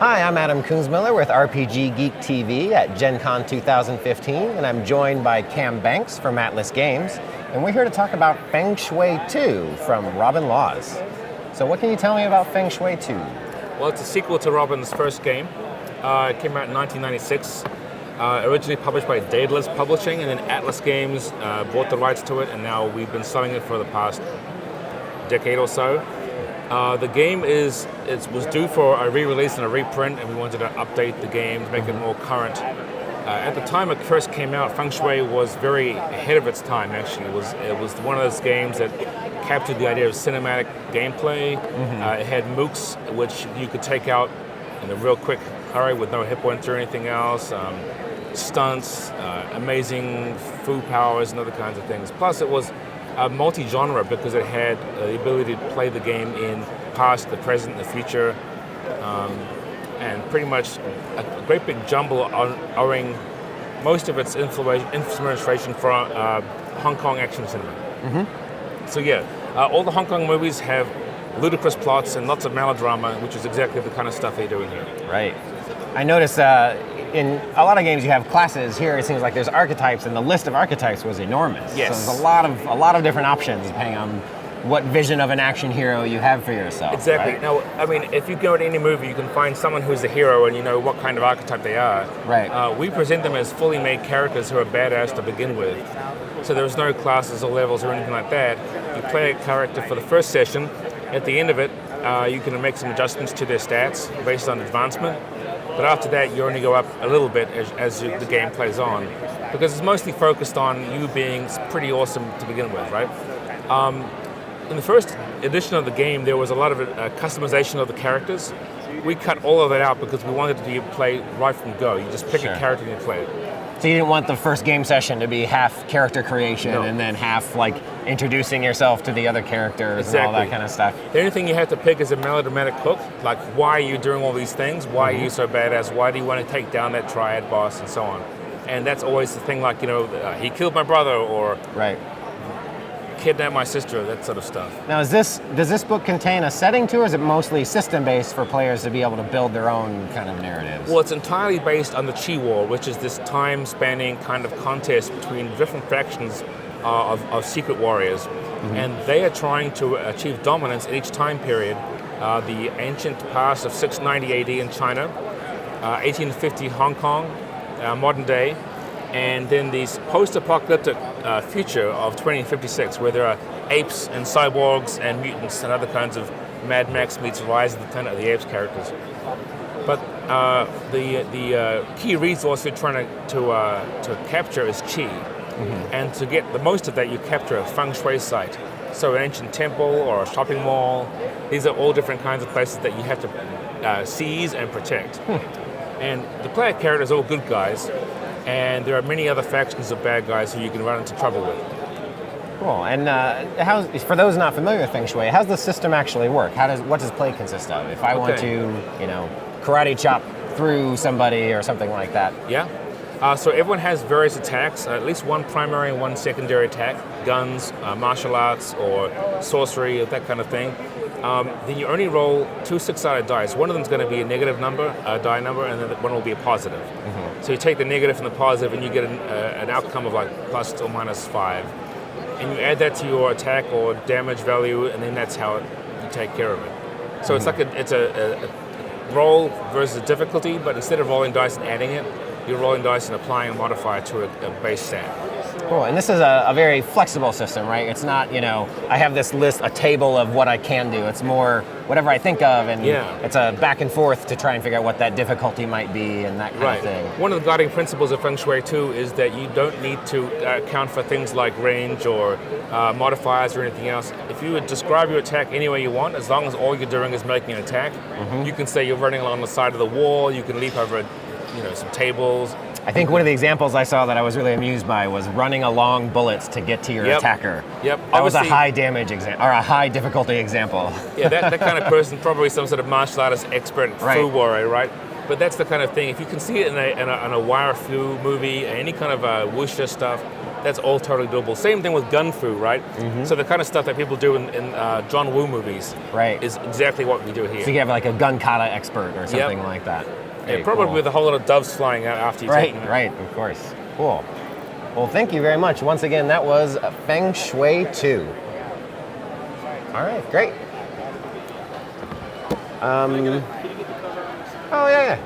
Hi, I'm Adam Kunzmiller with RPG Geek TV at Gen Con 2015, and I'm joined by Cam Banks from Atlas Games, and we're here to talk about Feng Shui 2 from Robin Laws. So what can you tell me about Feng Shui 2? Well, it's a sequel to Robin's first game. It came out in 1996, originally published by Daedalus Publishing, and then Atlas Games bought the rights to it, and now we've been selling it for the past decade or so. The game was due for a re-release and a reprint, and we wanted to update the game to make it more current. At the time it first came out, Feng Shui was very ahead of its time, actually. It was one of those games that captured the idea of cinematic gameplay. It had mooks, which you could take out in a real quick hurry with no hit points or anything else. Stunts, amazing foo powers, and other kinds of things. Plus, it was multi-genre because it had the ability to play the game in past, the present, the future, and pretty much a great big jumble owing most of its inspiration from Hong Kong action cinema. So yeah, all the Hong Kong movies have ludicrous plots and lots of melodrama, which is exactly the kind of stuff they do in here. Right. I noticed in a lot of games you have classes. Here it seems like there's archetypes, and the list of archetypes was enormous. Yes. So there's a lot of different options depending on what vision of an action hero you have for yourself. Exactly. Right? Now, I mean, if you go to any movie, you can find someone who's the hero and you know what kind of archetype they are. Right. We present them as fully made characters who are badass to begin with. So there's no classes or levels or anything like that. You play a character for the first session. At the end of it, you can make some adjustments to their stats based on advancement. But after that, you only go up a little bit as the game plays on, because it's mostly focused on you being pretty awesome to begin with, right? In the first edition of the game, there was a lot of customization of the characters. We cut all of that out because we wanted to play right from go. You just pick a character and you play it. So you didn't want the first game session to be half character creation and then half like introducing yourself to the other characters and all that kind of stuff. The only thing you have to pick is a melodramatic hook, like why are you doing all these things? Why are you so badass? Why do you want to take down that triad boss and so on? And that's always the thing, like, you know, he killed my brother or kidnapped my sister, that sort of stuff. Now does this book contain a setting too, or is it mostly system-based for players to be able to build their own kind of narratives? Well, it's entirely based on the Chi War, which is this time-spanning kind of contest between different factions of secret warriors. And they are trying to achieve dominance in each time period. The ancient past of 690 AD in China, 1850 Hong Kong, modern day, and then this post-apocalyptic future of 2056, where there are apes and cyborgs and mutants and other kinds of Mad Max meets Rise of the Planet of the Apes characters. But the key resource you're trying to capture is Qi. And to get the most of that, you capture a Feng Shui site. So an ancient temple or a shopping mall, these are all different kinds of places that you have to seize and protect. And the player characters are all good guys, and there are many other factions of bad guys who you can run into trouble with. Cool. And for those not familiar with Feng Shui, how's the system actually work? What does play consist of? If I want to, karate chop through somebody or something like that. Yeah. So everyone has various attacks, at least one primary and one secondary attack, guns, martial arts, or sorcery, that kind of thing. Then you only roll 2 6-sided dice. One of them is going to be a negative number, a die number, and then one will be a positive. So you take the negative and the positive, and you get an outcome of like plus or minus 5. And you add that to your attack or damage value, and then that's how you take care of it. So it's like it's a roll versus difficulty, but instead of rolling dice and adding it, you're rolling dice and applying a modifier to a base stat. Cool, and this is a very flexible system, right? It's not, I have this list, a table of what I can do. It's more whatever I think of, and it's a back and forth to try and figure out what that difficulty might be and that kind of thing. One of the guiding principles of Feng Shui too is that you don't need to account for things like range or modifiers or anything else. If you would describe your attack any way you want, as long as all you're doing is making an attack, you can say you're running along the side of the wall, you can leap over some tables. I think one of the examples I saw that I was really amused by was running along bullets to get to your attacker. That was a high damage example, or a high difficulty example. Yeah, that kind of person, probably some sort of martial artist expert, Fu warrior, right? But that's the kind of thing, if you can see it in a wire fu movie, any kind of wuxia stuff, that's all totally doable. Same thing with gun fu, right? So the kind of stuff that people do in John Woo movies Right. is exactly what we do here. So you have like a gun kata expert or something like that. Very Probably cool. with a whole lot of doves flying out after you take them. Right, of course. Cool. Well, thank you very much. Once again, that was Feng Shui 2. All right, great. Oh, yeah.